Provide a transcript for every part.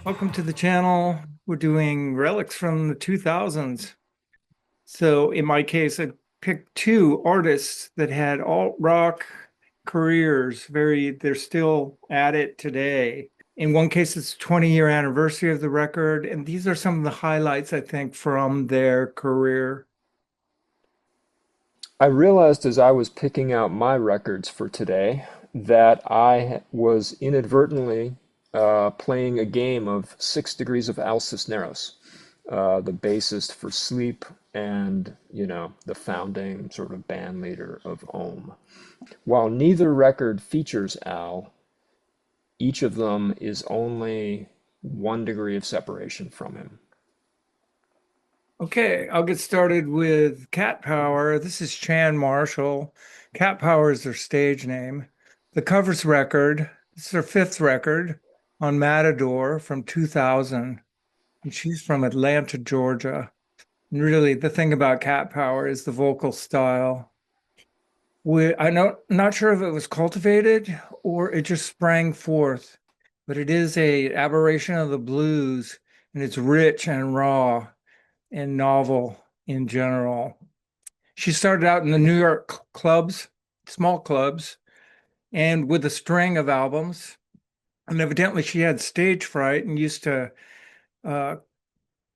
Welcome to the channel. We're doing relics from the 2000s. So in my case, I picked two artists that had alt rock careers. They're still at it today. In one case, it's 20-year anniversary of the record, and these are some of the highlights, I think, from their career. I realized as I was picking out my records for today that I was inadvertently playing a game of 6 Degrees of Al Cisneros, the bassist for Sleep and, the founding sort of band leader of Ohm. While neither record features Al, each of them is only 1 degree of separation from him. Okay, I'll get started with Cat Power. This is Chan Marshall. Cat Power is their stage name. The covers record, it's their fifth record on Matador from 2000. And she's from Atlanta, Georgia. And really, the thing about Cat Power is the vocal style. Not sure if it was cultivated or it just sprang forth, but it is a aberration of the blues, and it's rich and raw and novel in general. She started out in the New York clubs, small clubs, and with a string of albums. And evidently, she had stage fright and used to uh,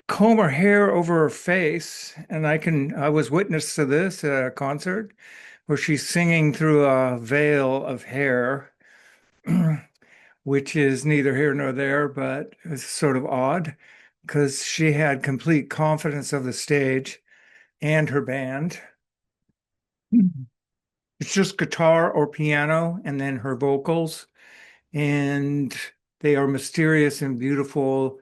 comb her hair over her face. And I was witness to this at a concert where she's singing through a veil of hair, which is neither here nor there, but it's sort of odd because she had complete confidence of the stage and her band. It's just guitar or piano and then her vocals, and they are mysterious and beautiful.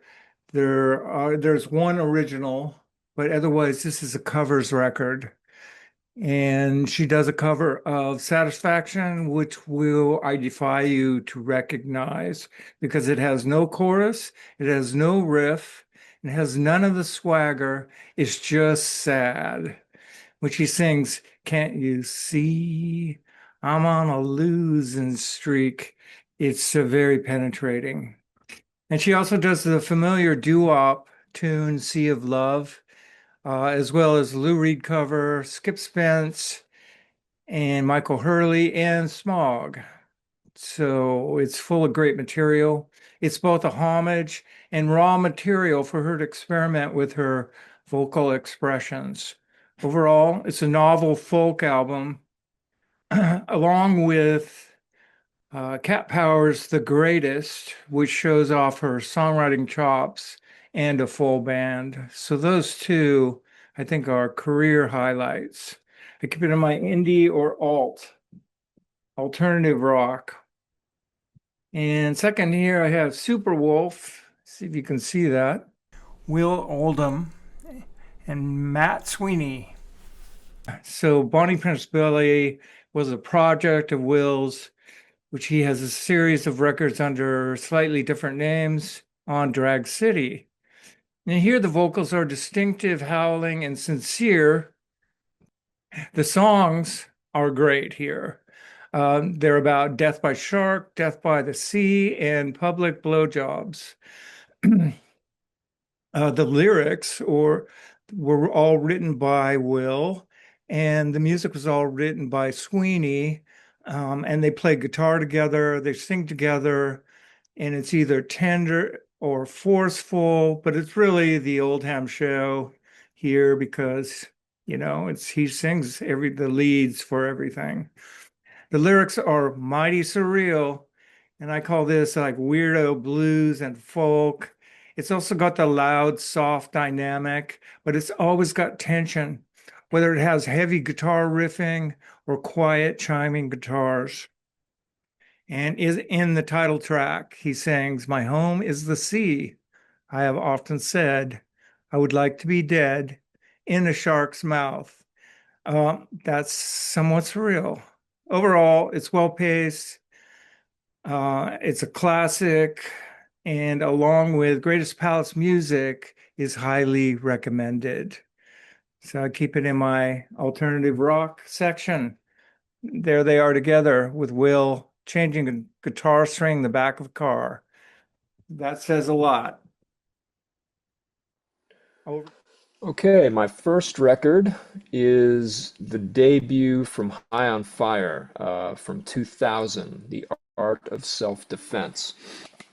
There's one original, but otherwise this is a covers record. And she does a cover of Satisfaction, which will I defy you to recognize because it has no chorus, it has no riff, it has none of the swagger. It's just sad when she sings, "Can't you see I'm on a losing streak?" It's very penetrating. And she also does the familiar doo-wop tune, Sea of Love, as well as Lou Reed cover, Skip Spence, and Michael Hurley, and Smog. So it's full of great material. It's both a homage and raw material for her to experiment with her vocal expressions. Overall, it's a novel folk album, along with Cat Power's The Greatest, which shows off her songwriting chops and a full band. So those two, I think, are career highlights. I keep it in my indie or alternative rock. And second here, I have Superwolf. See if you can see that. Will Oldham and Matt Sweeney. So Bonnie Prince Billy was a project of Will's, which he has a series of records under slightly different names on Drag City. And here the vocals are distinctive, howling, and sincere. The songs are great here. They're about death by shark, death by the sea, and public blowjobs. The lyrics were all written by Will, and the music was all written by Sweeney. And they play guitar together, they sing together, and it's either tender or forceful, but it's really the Oldham show here because it's he sings the leads for everything. The lyrics are mighty surreal, and I call this like weirdo blues and folk. It's also got the loud, soft dynamic, but it's always got tension, whether it has heavy guitar riffing or quiet chiming guitars. And is in the title track, he sings, "My home is the sea. I have often said I would like to be dead in a shark's mouth." That's somewhat surreal. Overall, it's well paced. It's a classic, and along with Greatest Palace music, is highly recommended. So I keep it in my alternative rock section. There they are together with Will changing a guitar string in the back of a car. That says a lot. Over. Okay, my first record is the debut from High on Fire from 2000, The Art of Self-Defense.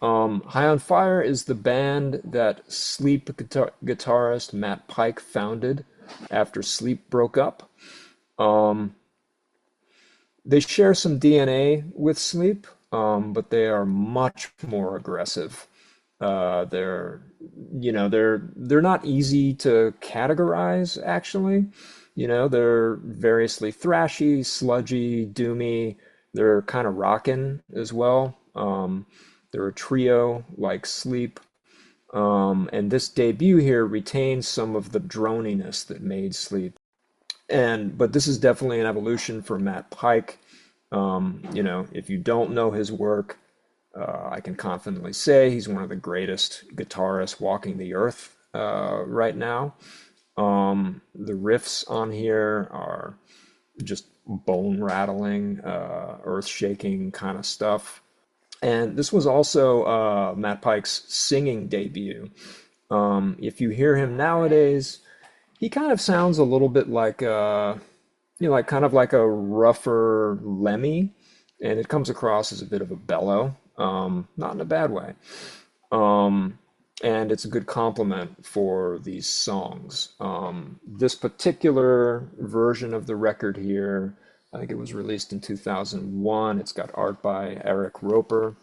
High on Fire is the band that guitarist Matt Pike founded after Sleep broke up. Um, they share some DNA with Sleep, but they are much more aggressive. They're, they're not easy to categorize, actually. They're variously thrashy, sludgy, doomy. They're kind of rockin' as well. They're a trio like Sleep. And this debut here retains some of the droniness that made Sleep. But this is definitely an evolution for Matt Pike. If you don't know his work, I can confidently say he's one of the greatest guitarists walking the earth right now. The riffs on here are just bone rattling, earth shaking kind of stuff. And this was also Matt Pike's singing debut. If you hear him nowadays, he kind of sounds a little bit like like kind of like a rougher Lemmy, and it comes across as a bit of a bellow, not in a bad way. Um, and it's a good compliment for these songs. This particular version of the record here, I think it was released in 2001. It's got art by Eric Roper.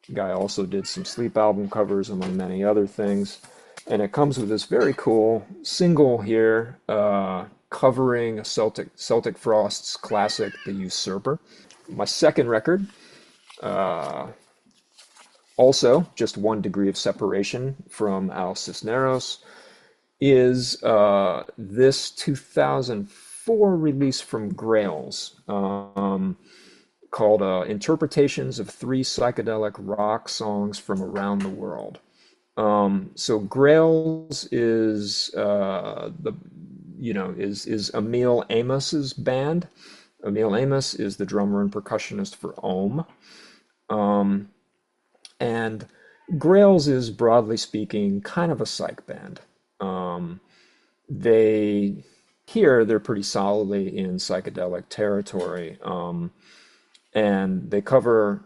The guy also did some Sleep album covers, among many other things. And it comes with this very cool single here, covering a Celtic Frost's classic, The Usurper. My second record, uh, also just 1 degree of separation from Al Cisneros, is this 2004 release from Grails, called Interpretations of Three Psychedelic Rock Songs from Around the World. So Grails is is Emil Amos's band. Emil Amos is the drummer and percussionist for Ohm. Um, and Grails is, broadly speaking, kind of a psych band. Um, they they're pretty solidly in psychedelic territory. And they cover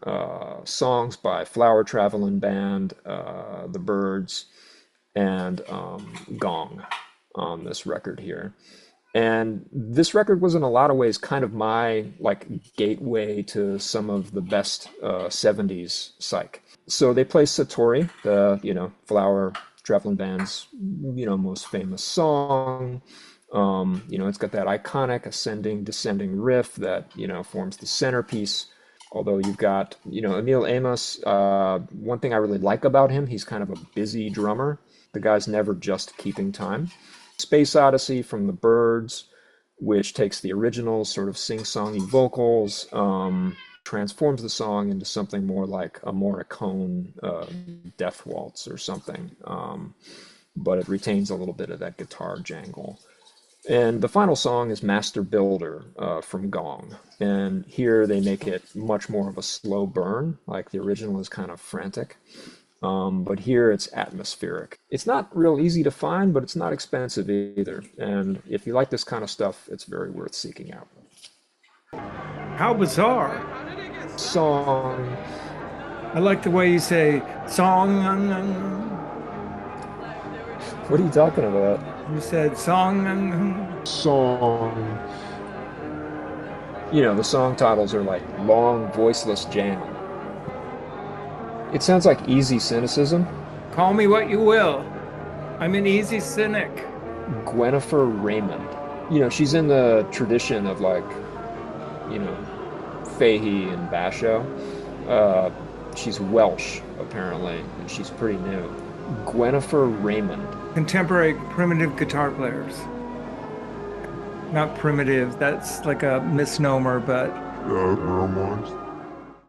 songs by Flower Traveling Band, The Byrds, and Gong on this record here. And this record was in a lot of ways kind of my like gateway to some of the best 70s psych. So they play Satori, the Flower Traveling Band's most famous song. It's got that iconic ascending, descending riff that, forms the centerpiece. Although you've got, Emil Amos, one thing I really like about him, he's kind of a busy drummer. The guy's never just keeping time. Space Odyssey from the Byrds, which takes the original sort of sing-songy vocals, transforms the song into something more like a Morricone Death Waltz or something. But it retains a little bit of that guitar jangle. And the final song is Master Builder from Gong. And here they make it much more of a slow burn, like the original is kind of frantic. But here it's atmospheric. It's not real easy to find, but it's not expensive either. And if you like this kind of stuff, it's very worth seeking out. How bizarre. Song, I like the way you say song. what are you talking about? You said song. Song. The song titles are like Long Voiceless Jam. It sounds like easy cynicism. Call me what you will. I'm an easy cynic. Gwennifer Raymond. She's in the tradition of like, Fahey and Basho. She's Welsh, apparently, and she's pretty new. Gwennifer Raymond. Contemporary primitive guitar players. Not primitive, that's like a misnomer, but Grandmas.